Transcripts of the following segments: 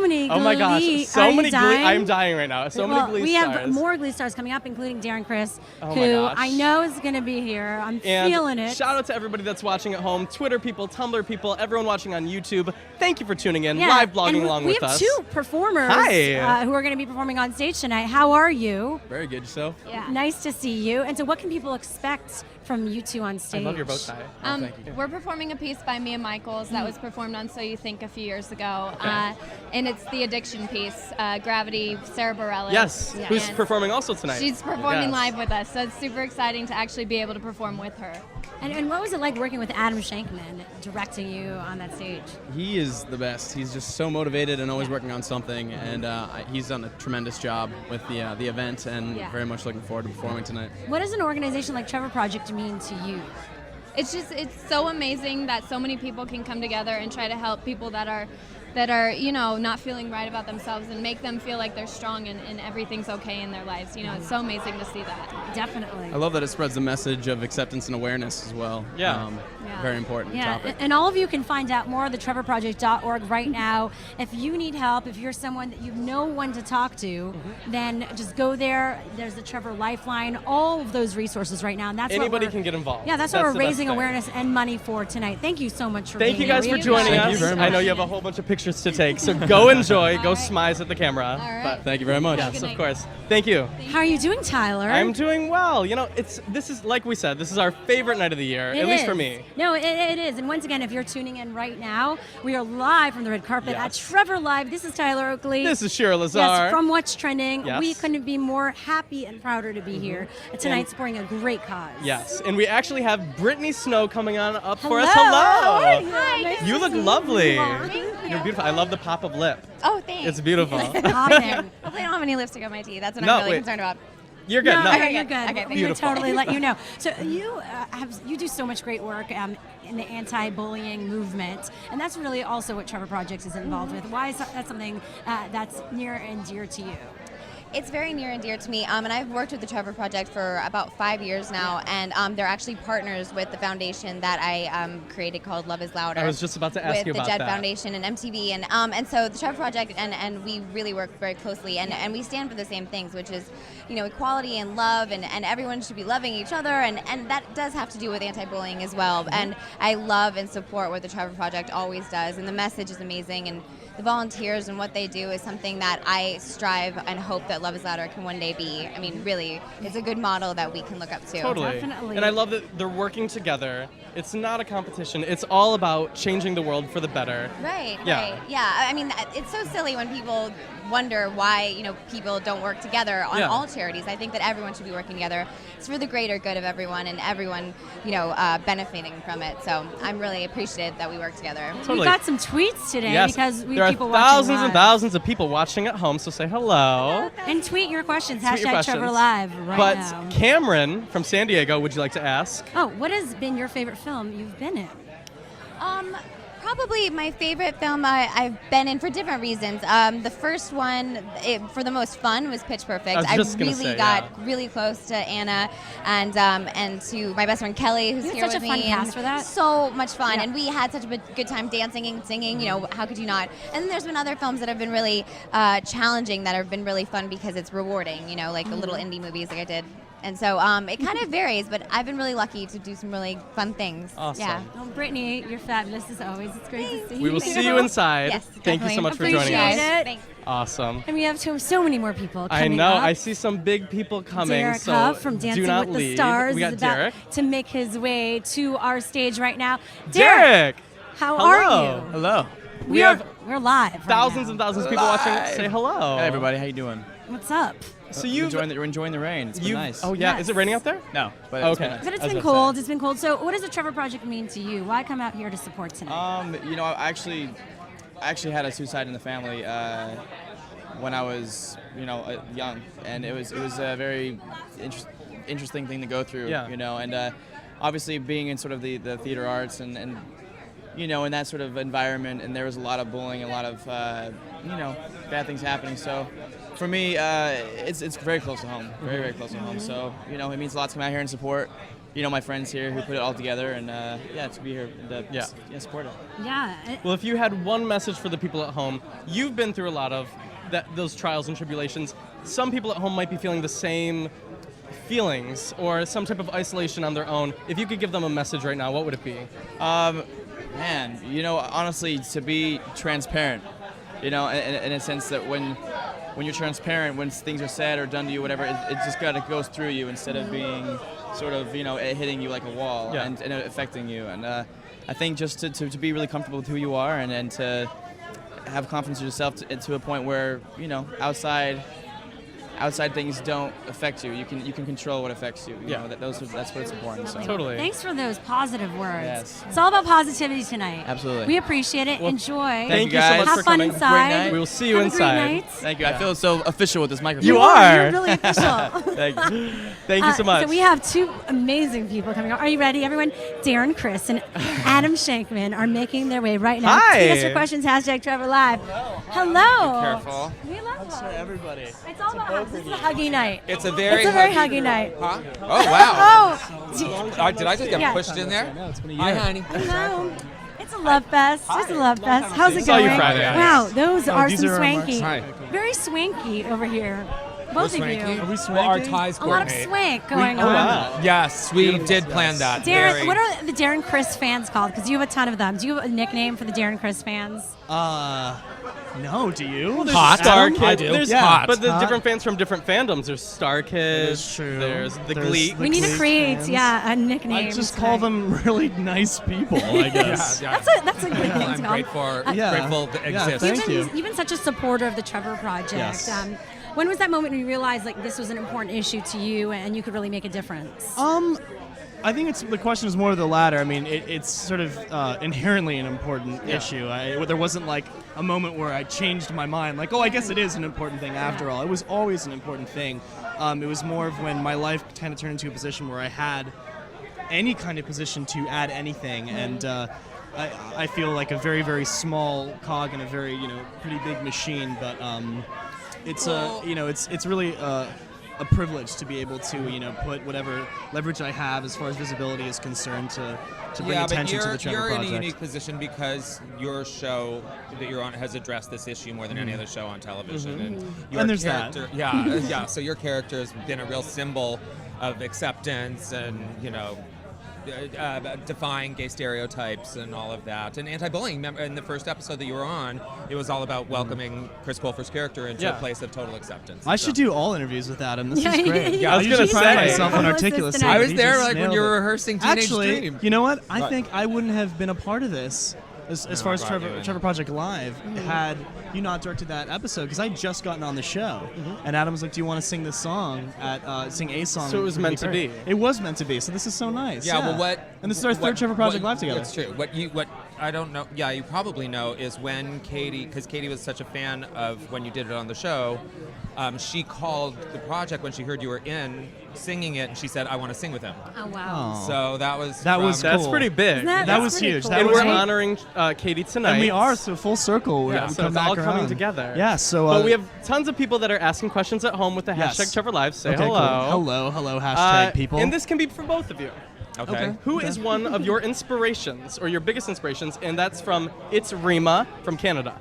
many Glee. Oh my gosh, so Are you many Glee. dying? I'm dying right now. So many Glee we stars. have more Glee stars coming up, including Darren Criss, Oh my who gosh. I know is going to be here. I'm And feeling it. shout out to everybody that's watching at home, Twitter people, Tumblr people, everyone watching on YouTube. Thank you for tuning in, Yeah, live and blogging along with us. We have 2 performers who are going to be performing on stage tonight. How are you? Very good, yourself? Yeah. Nice to see you. And so what can people expect from you 2 on stage? I love your bow tie. Thank you. We're performing a piece by Mia Michaels that was performed on So You Think a few years ago. Okay. And it's the addiction piece, Gravity, Sarah Bareilles. Yes, Yeah. who's And performing also tonight. She's performing Yes. live with us, so it's super exciting to actually be able to perform with her. And what was it like working with Adam Shankman, directing you on that stage? He is the best. He's just so motivated and always working on something, and he's done a tremendous job with the event, and very much looking forward to performing tonight. What does an organization like Trevor Project mean to you? It's so amazing that so many people can come together and try to help people that are not feeling right about themselves and make them feel like they're strong and everything's okay in their lives. It's so amazing to see that. Definitely. I love that it spreads the message of acceptance and awareness as well. Yeah. Very important topic. And all of you can find out more at thetrevorproject.org right now. If you need help, if you're someone that you've no one to talk to, then just go there. There's the Trevor Lifeline, all of those resources right now. And that's Anybody what can get involved. Yeah, that's what we're raising awareness and money for tonight. Thank you so much for being here. Thank you guys for joining us. Thank you very much. I know you have a whole bunch of pictures to take, so go enjoy, go smize at the camera. All right. But Thank you very much. yes, of course. Thank you. How are you doing, Tyler? I'm doing well. This is like we said, this is our favorite night of the year, at least for me. No, it is. And once again, if you're tuning in right now, we are live from the red carpet at Yes. Trevor Live. This is Tyler Oakley. This is Shira Lazar. Yes, from What's Trending. Yes. We couldn't be more happy and prouder to be here tonight, supporting a great cause. Yes, and we actually have Brittany Snow coming on up for us. Hello. Hello. How are you? Hi, Nice good You to look see lovely. Thank you. You're beautiful. I love the pop of lip. Oh, thanks. It's beautiful. Popping. Hopefully I don't have any lipstick on my teeth. That's what No, I'm really wait. concerned about. You're good. No. Okay, you're good. good. Okay, thank we you. would Beautiful. totally let you know. So you do so much great work in the anti-bullying movement, and that's really also what Trevor Project is involved with. Why is that something that's near and dear to you? It's very near and dear to me, and I've worked with the Trevor Project for about 5 years now, and they're actually partners with the foundation that I created called Love is Louder. I was just about to ask you about with the Jed that. Foundation and MTV, and so the Trevor Project and we really work very closely, and we stand for the same things, which is, equality and love, and everyone should be loving each other, and that does have to do with anti-bullying as well. And I love and support what the Trevor Project always does, and the message is amazing, and the volunteers and what they do is something that I strive and hope that Love is Louder can one day be. I mean, really, it's a good model that we can look up to. Totally. Definitely. And I love that they're working together. It's not a competition. It's all about changing the world for the better. Right, Yeah. right. Yeah, I mean, it's so silly when people wonder why, people don't work together on all charities. I think that everyone should be working together. It's for the greater good of everyone and everyone, benefiting from it. So I'm really appreciative that we work together. Totally. We got some tweets today Yes. because we there have are people thousands watching and live. thousands of people watching at home, so say hello. And tweet your questions. Tweet your Hashtag Trevor questions. Live right But now. Cameron from San Diego, would you like to ask? Oh, what has been your favorite film you've been in? Probably my favorite film I've been in for different reasons. The first one, for the most fun, was Pitch Perfect. I was just gonna really say, got really close to Anna and to my best friend Kelly, who's You had here such with a fun me. cast and for that. So much fun, Yeah. and we had such a good time dancing and singing. How could you not? And then there's been other films that have been really challenging that have been really fun because it's rewarding. Like little indie movies like I did. And so it kind of varies, but I've been really lucky to do some really fun things. Awesome. Yeah. Oh, Brittany, you're fabulous as always. It's great to see you. We will see you inside. Yes, Thank you so definitely. much for joining Appreciate us. it. Thanks. Awesome. And we have so many more people I coming know. up. I see some big people coming. Derek so Huff from do Dancing not with leave. the Stars We got is about Derek. to make his way to our stage right now. Derek! How Hello. are you? Hello. We're live. Right Thousands now. and thousands of people watching. Say hello. Hey, everybody, how you doing? What's up? So you We're enjoying the rain. It's been nice. Oh yeah. Yes. Is it raining out there? No, but Okay. it's been nice. But it's I was been about to cold. say. It's been cold. So, what does the Trevor Project mean to you? Why come out here to support tonight? I actually had a suicide in the family when I was, young, and it was a very interesting thing to go through. Yeah. And obviously being in sort of the theater arts and in that sort of environment, and there was a lot of bullying, a lot of bad things happening. So for me, it's very close to home, very close to home. So it means a lot to come out here and support. my friends here who put it all together, and to be here and support it. Yeah. Well, if you had one message for the people at home, you've been through a lot of those trials and tribulations. Some people at home might be feeling the same feelings or some type of isolation on their own. If you could give them a message right now, what would it be? Man, honestly, to be transparent, in a sense that when you're transparent, when things are said or done to you, whatever, it just kind of goes through you instead of being sort of, it hitting you like a wall and affecting you. And I think just to be really comfortable with who you are and to have confidence in yourself to a point where, outside things don't affect you. You can control what affects you. That's what's important. So. Totally. Thanks for those positive words. Yes. It's all about positivity tonight. Absolutely. We appreciate it. Well, Enjoy. Thank you so guys. much Have for fun coming. inside. We will see you Have inside. A great night. Thank you. I feel so official with this microphone. You are. You're really official. Thank you. Thank you so much. So we have two amazing people coming on. Are you ready, everyone? Darren Criss and Adam Shankman are making their way right now. Hi. Tweet us your questions, #Trevor Live. Hello. Be careful. We love hugs. everybody. It's all about hugs. This is a huggy night. It's a very huggy night. Huh? Oh, wow. Oh, Did I just get Yeah. pushed in there? Hi, honey. hello. It's a love fest. It's a love fest. How's it Saw you going? Friday. Wow, those are these some are our marks. swanky. Hi. Very swanky over here. Both of Swanky? you. Are we Well, our swanky? ties A lot of coordinate. swank going Oh, on. wow. Yes, we did plan that. Darren, Very- what are the Darren Criss fans called? Because you have a ton of them. Do you have a nickname for the Darren Criss fans? No, do you? Hot. Star I Kid. do. There's Hot. But there's Hot. different fans from different fandoms. There's Star Kid. That's true. There's the There's Glee. We need to Glee create, fans. a nickname. I just call them really nice people, I guess. Yeah. That's a good thing to I'm call. grateful, Yeah. grateful to Yeah, exist. thank you. You've been such a supporter of the Trevor Project. Yes. When was that moment when you realized like this was an important issue to you and you could really make a difference? I think the question is more of the latter. I mean, it's sort of inherently an important issue. There wasn't like a moment where I changed my mind, like, oh, I guess it is an important thing after all. It was always an important thing. It was more of when my life kind of turned into a position where I had any kind of position to add anything, and I feel like a very, very small cog in a very, pretty big machine. But it's it's really a privilege to be able to put whatever leverage I have as far as visibility is concerned to bring attention to the Trevor you're Project. in a unique position because your show that you're on has addressed this issue more than any other show on television, and there's that. character, yeah. So your character has been a real symbol of acceptance and defying gay stereotypes and all of that, and anti-bullying. Remember, in the first episode that you were on, it was all about welcoming Chris Colfer's character into a place of total acceptance. I should do all interviews with Adam. This Yeah, is great. yeah, I was usually gonna pride say. myself on Almost articulacy. tonight. I was He there just like when nailed you it. were rehearsing Teenage Actually, Dream. you know what? I think I wouldn't have been a part of this as far as brought you Trevor in. Project Live had you not directed that episode, because I just gotten on the show, and Adam was like, "Do you want to sing this song sing a song?" So it was with meant to Perry?" be. It was meant to be. So this is so nice. Yeah, well, what? And this is our third Trevor Project Live together. That's true. What I don't know. Yeah, you probably know is when Katie, because Katie was such a fan of when you did it on the show. She called the project when she heard you were in singing it, and she said, "I want to sing with him." Oh wow. Oh. So that was That's cool. pretty big. Isn't That that's was pretty huge. cool, That And was we're great. honoring Katie tonight. And we are, so full circle. Yeah, We so come it's back all coming around. together. Yeah, so... But we have tons of people that are asking questions at home with the Yes. hashtag Trevor Live. Say okay, hello. Cool. Hello, hashtag people. And this can be for both of you. Okay. Who is one of your inspirations or your biggest inspirations? And that's from It's Rima from Canada.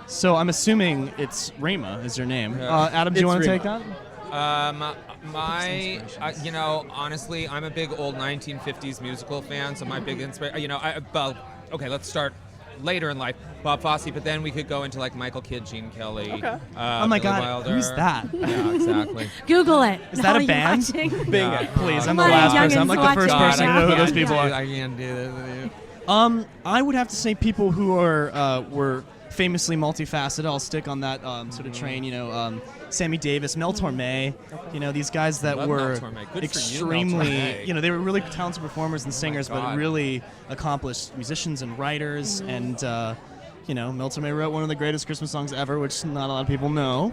So I'm assuming it's Rima is your name. Adam, do you It's want to Rima. take that? Honestly, I'm a big old 1950s musical fan, so my big inspiration, okay, let's start later in life, Bob Fosse, but then we could go into like Michael Kidd, Gene Kelly. Okay. Oh my Billy God, Wilder. who's that? Yeah, exactly. Google it. Is that a Are you band? watching? Bing Yeah. it. Please, I'm Come the on, last person. I'm youngins, like the watch first it. person to know who those people are. I can't do this with you. I would have to say people who were famously multifaceted. I'll stick on that sort of train. Sammy Davis, Mel Torme. These guys that Love were Mel Torme. Good for you, Mel extremely. Torme. They were really talented performers and singers, but God. really accomplished musicians and writers. And Mel Torme wrote one of the greatest Christmas songs ever, which not a lot of people know.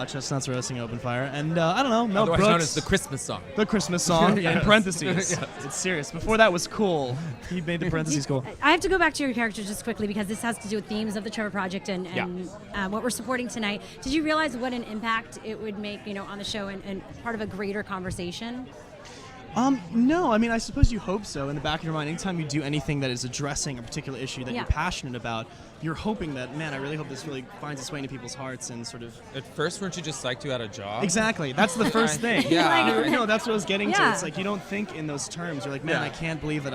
Chestnuts Roasting Open Fire. And I don't know, Mel Otherwise Brooks. known as the Christmas song. The Christmas song, in Yes. parentheses. Yes. It's serious. Before that was cool. He made the parentheses cool. I have to go back to your character just quickly because this has to do with themes of the Trevor Project and what we're supporting tonight. Did you realize what an impact it would make, on the show and part of a greater conversation? No, I mean, I suppose you hope so. In the back of your mind, anytime you do anything that is addressing a particular issue that Yeah. you're passionate about, you're hoping that, man, I really hope this really finds its way into people's hearts and sort of. At first, weren't you just psyched you had a job? Exactly. That's the first thing. Yeah. No, that's what I was getting to. Yeah. It's like you don't think in those terms. You're like, man, Yeah. I can't believe that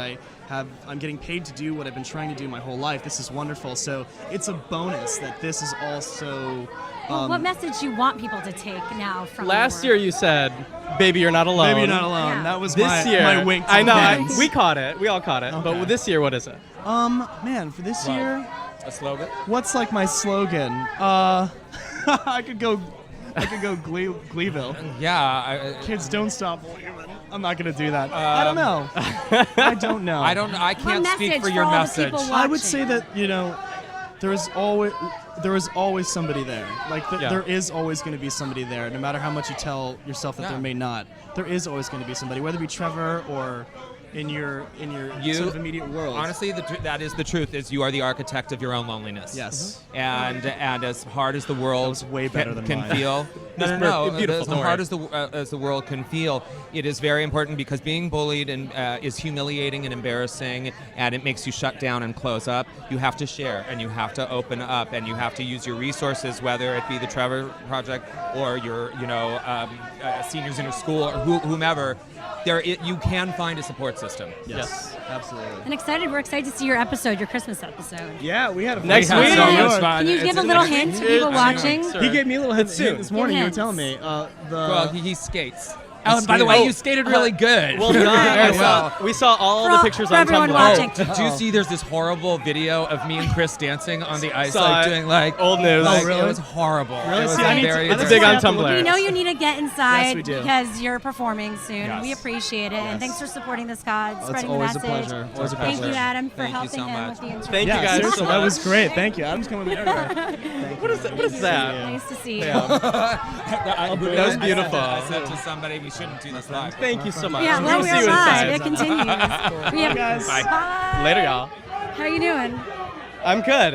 I'm getting paid to do what I've been trying to do my whole life. This is wonderful. So it's a bonus that this is also. What message you want people to take now from Last your year you said, "Baby, you're not alone." Maybe you're not alone. Yeah. That was This my, year, my wink. To I know. fans. We caught it. We all caught it. Okay. But this year, what is it? Man, for this What? year, A slogan? what's like my slogan? I could go Gleeville. Yeah. Kids, don't stop believing. I'm not gonna do that. I don't know. I don't know. I don't. I can't speak message for for your all the message. people I would watching. say that there is always somebody there. Like Yeah. there is always going to be somebody there, no matter how much you tell yourself that Yeah. there may not. There is always going to be somebody, whether it be Trevor or in your sort of immediate world. Honestly, that is the truth. Is you are the architect of your own loneliness. Yes. And as hard as the world was way better than can mine. feel, It's no. beautiful, As don't hard worry. as the world can feel, it is very important because being bullied and is humiliating and embarrassing, and it makes you shut down and close up. You have to share and you have to open up and you have to use your resources, whether it be the Trevor Project or your seniors in your school or whomever. You can find a support system. Yes, absolutely. And we're excited to see your episode, your Christmas episode. Yeah, we had a Next fun week. time. So much fun. Can you give a little hint to people watching? Sure. He gave me a little hint soon. this morning. You were hints. telling me. Well, he skates. Oh, And by the skating. way, you skated really good. Well done. Very well. We saw all For the all- pictures for on everyone Tumblr. watching. Did you see? There's this horrible video of me and Chris dancing on the ice, Saw like it. doing like Old news. Like, Oh, really? It was horrible. Really? It was See, I need to- very. I need It's to big on see that. Tumblr. We know you need to get inside Yes, we do. because you're performing soon. Yes. We appreciate it. And thanks for supporting this cause, It's spreading always the a message. pleasure. Always a Thank pleasure. you, Adam, for Thank you helping so him much. with the interview. Thank you Yeah, guys seriously, so that much. was great. Thank you. Adam's coming with me everywhere. What is that? Nice to see you. Yeah. That was beautiful. I said to somebody, we shouldn't do this live. Thank you so much. Yeah, We're well, gonna we see are you live. It inside. continues. We have, Guys. Bye. Later, y'all. How you doing? I'm good.